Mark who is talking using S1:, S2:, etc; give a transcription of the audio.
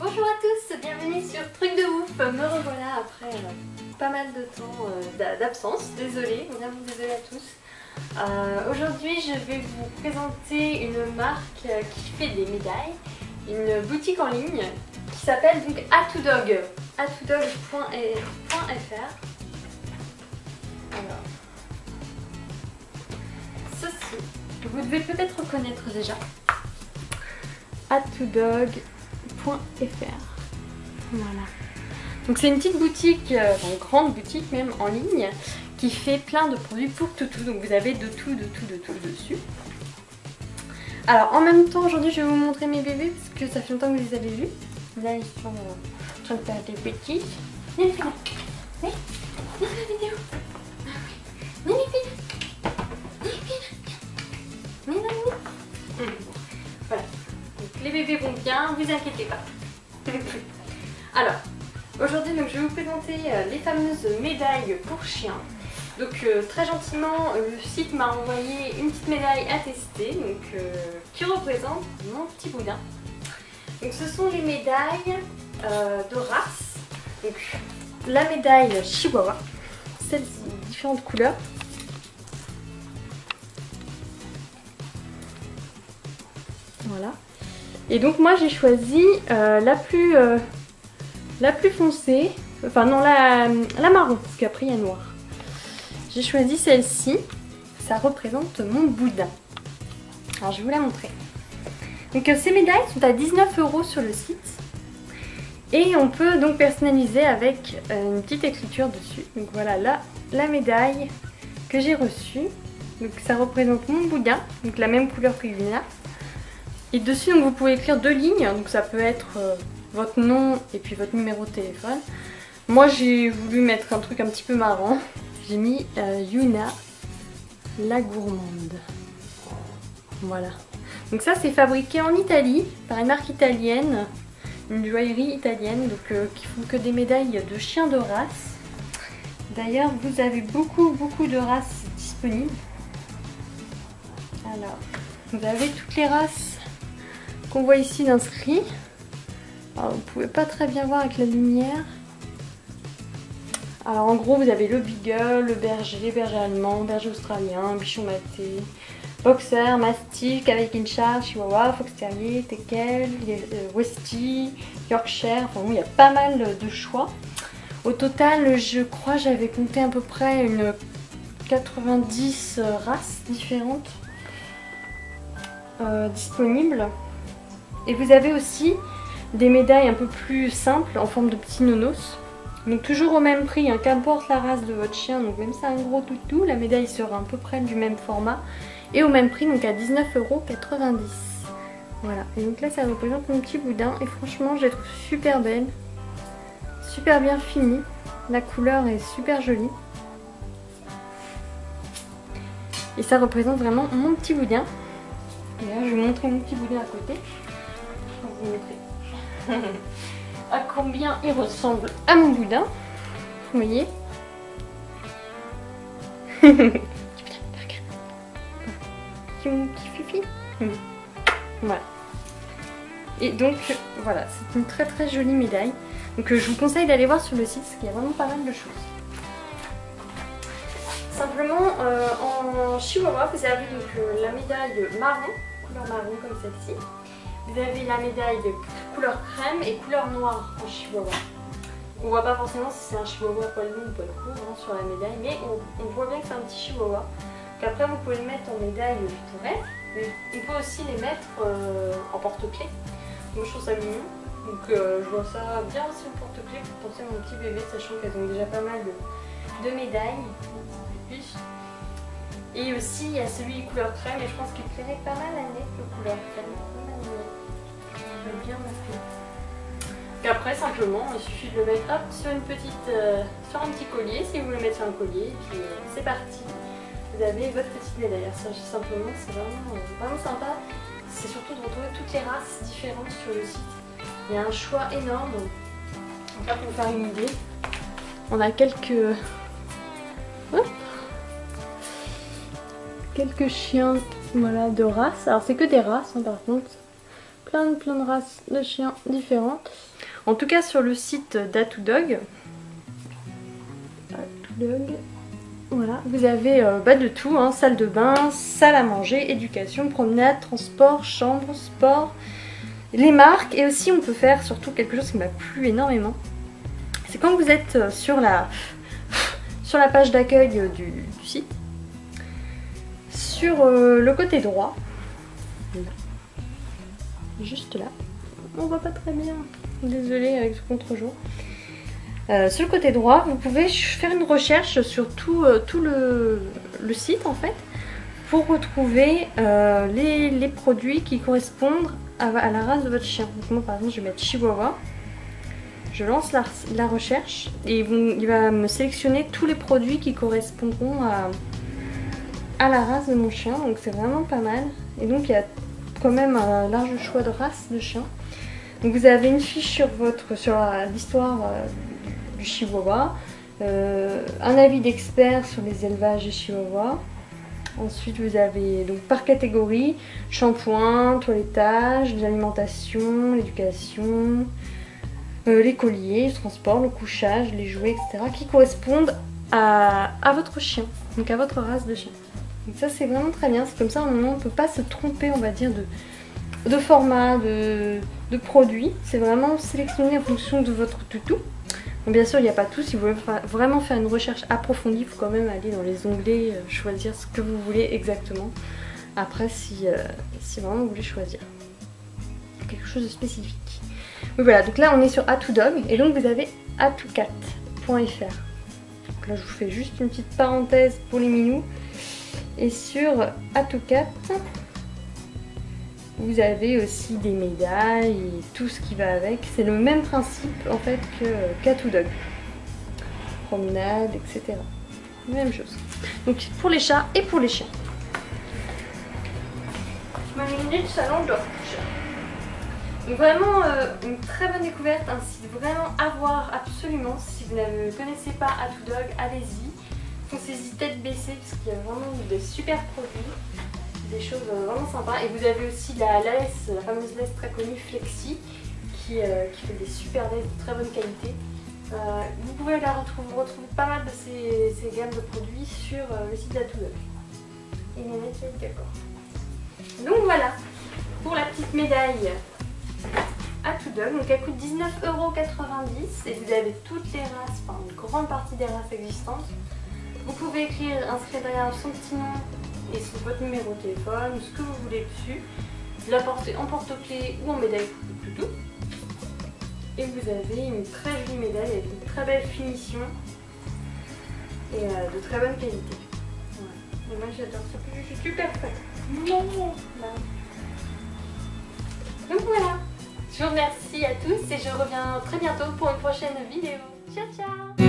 S1: Bonjour à tous, bienvenue sur Truc de ouf. Me revoilà après pas mal de temps d'absence. Désolée, vraiment désolée à tous. Aujourd'hui je vais vous présenter une marque qui fait des médailles, une boutique en ligne qui s'appelle donc A2Dog, atoudog.fr. Alors, ceci, vous devez peut-être reconnaître déjà. atoudog.fr. Voilà. Donc c'est une petite boutique, une grande boutique même en ligne, qui fait plein de produits pour toutou. Donc vous avez de tout dessus. Alors en même temps aujourd'hui je vais vous montrer mes bébés parce que ça fait longtemps que vous les avez vus. Là ils sont en train de faire des bêtises. Viens la vidéo. Voilà. Donc, les bébés vont bien, vous inquiétez pas. Alors, aujourd'hui je vais vous présenter les fameuses médailles pour chiens. Donc très gentiment, le site m'a envoyé une petite médaille à tester, qui représente mon petit boudin. Donc ce sont les médailles de race. Donc la médaille Chihuahua, celle-ci, différentes couleurs. Voilà. Et donc moi j'ai choisi la plus foncée, enfin non la marron, parce qu'après il y a noir. J'ai choisi celle-ci, ça représente mon boudin. Alors je vais vous la montrer. Donc ces médailles sont à 19 € sur le site. Et on peut donc personnaliser avec une petite écriture dessus. Donc voilà la médaille que j'ai reçue. Donc ça représente mon boudin, donc la même couleur que Luna. Et dessus donc, vous pouvez écrire 2 lignes, donc ça peut être votre nom et puis votre numéro de téléphone. Moi j'ai voulu mettre un truc un petit peu marrant. J'ai mis Yuna la gourmande. Voilà. Donc ça c'est fabriqué en Italie par une marque italienne, une joaillerie italienne, donc qui font que des médailles de chiens de race. D'ailleurs vous avez beaucoup de races disponibles. Alors vous avez toutes les races qu'on voit ici d'inscrits. Alors vous pouvez pas très bien voir avec la lumière. Alors en gros vous avez le beagle, le berger allemand, berger australien, bichon maté, boxer, mastic, cavalier-kinshasa, chihuahua, fox terrier, teckel, westie, yorkshire, enfin bon, il y a pas mal de choix. Au total je crois j'avais compté à peu près une 90 races différentes disponibles. Et vous avez aussi des médailles un peu plus simples en forme de petits nonos. Donc toujours au même prix, hein, qu'importe la race de votre chien, donc même si c'est un gros toutou, la médaille sera à peu près du même format. Et au même prix, donc à 19,90 €. Voilà, et donc là ça représente mon petit boudin et franchement je la trouve super belle. Super bien finie, la couleur est super jolie. Et ça représente vraiment mon petit boudin. Et là je vais vous montrer mon petit boudin à côté. Vous montrer à combien il ressemble à mon boudin. Vous voyez. C'est mon petit fifi. Voilà. Et donc voilà, c'est une très jolie médaille. Donc je vous conseille d'aller voir sur le site parce qu'il y a vraiment pas mal de choses. Simplement en chihuahua vous avez donc la médaille marron, couleur marron comme celle-ci. Vous avez la médaille de couleur crème et couleur noire en chihuahua. On voit pas forcément si c'est un chihuahua poil long ou poil court hein, sur la médaille, mais on voit bien que c'est un petit chihuahua. Donc après vous pouvez le mettre en médaille tourette, mais on peut aussi les mettre en porte-clés. Moi je trouve ça mignon, donc je vois ça bien aussi en porte-clés pour penser à mon petit bébé, sachant qu'elles ont déjà pas mal de médailles. Et aussi il y a celui couleur crème et je pense qu'il plairait pas mal à Nette le couleur crème. Bien et après simplement il suffit de le mettre hop, sur une petite sur un petit collier si vous voulez le mettre sur un collier et puis c'est parti. Vous avez votre petite médaille. Ça simplement c'est vraiment sympa. C'est surtout de retrouver toutes les races différentes sur le site. Il y a un choix énorme. Donc là pour vous faire une idée, on a quelques chiens voilà, de races. Alors c'est que des races hein, par contre. Plein de races de chiens différentes. En tout cas sur le site d'A2Dog. Voilà, vous avez de tout, hein, salle de bain, salle à manger, éducation, promenade, transport, chambre, sport, les marques. Et aussi on peut faire surtout quelque chose qui m'a plu énormément. C'est quand vous êtes sur la page d'accueil du site, sur le côté droit, juste là, on voit pas très bien, désolée avec ce contre-jour. Sur le côté droit, vous pouvez faire une recherche sur tout le site en fait, pour retrouver les produits qui correspondent à la race de votre chien. Donc moi par exemple je vais mettre Chihuahua, je lance la recherche et il va me sélectionner tous les produits qui correspondront à la race de mon chien, donc c'est vraiment pas mal. Et donc il y a quand même un large choix de races de chiens. Donc vous avez une fiche sur l'histoire du Chihuahua, un avis d'expert sur les élevages des Chihuahuas. Ensuite vous avez donc par catégorie, shampoing, toilettage, l'alimentation, l'éducation, les colliers, le transport, le couchage, les jouets, etc. qui correspondent à votre chien, donc à votre race de chien. Donc ça c'est vraiment très bien, c'est comme ça on ne peut pas se tromper, on va dire, de format, de produit. C'est vraiment sélectionné en fonction de votre toutou. Bon, bien sûr il n'y a pas tout, si vous voulez vraiment faire une recherche approfondie, il faut quand même aller dans les onglets, choisir ce que vous voulez exactement. Après si vraiment vous voulez choisir quelque chose de spécifique. Oui voilà, donc là on est sur A2Dog et donc vous avez a2cat.fr. Donc là je vous fais juste une petite parenthèse pour les minous. Et sur A2Cat, vous avez aussi des médailles et tout ce qui va avec. C'est le même principe en fait qu'A2Dog. Promenade, etc. Même chose. Donc pour les chats et pour les chiens. Ma minute salon d'or. Donc vraiment une très bonne découverte, un site vraiment à voir absolument. Si vous ne connaissez pas A2Dog, allez-y. Foncez-y tête baissée parce qu'il y a vraiment des super produits, des choses vraiment sympas. Et vous avez aussi la laisse, la fameuse laisse très connue Flexi qui fait des super laisses de très bonne qualité. Vous pouvez retrouver pas mal de ces gammes de produits sur le site d'A2Dog. Et Nénette est d'accord. Donc voilà, pour la petite médaille A2Dog, donc elle coûte 19,90 € et vous avez toutes les races, enfin une grande partie des races existantes. Vous pouvez inscrire derrière son petit nom et votre numéro de téléphone, ce que vous voulez dessus. L'apporter en porte-clés ou en médaille toutou. Et vous avez une très jolie médaille avec une très belle finition et de très bonne qualité. Ouais. Et moi j'adore ça, je suis super fan. Donc voilà, je vous remercie à tous et je reviens très bientôt pour une prochaine vidéo. Ciao ciao.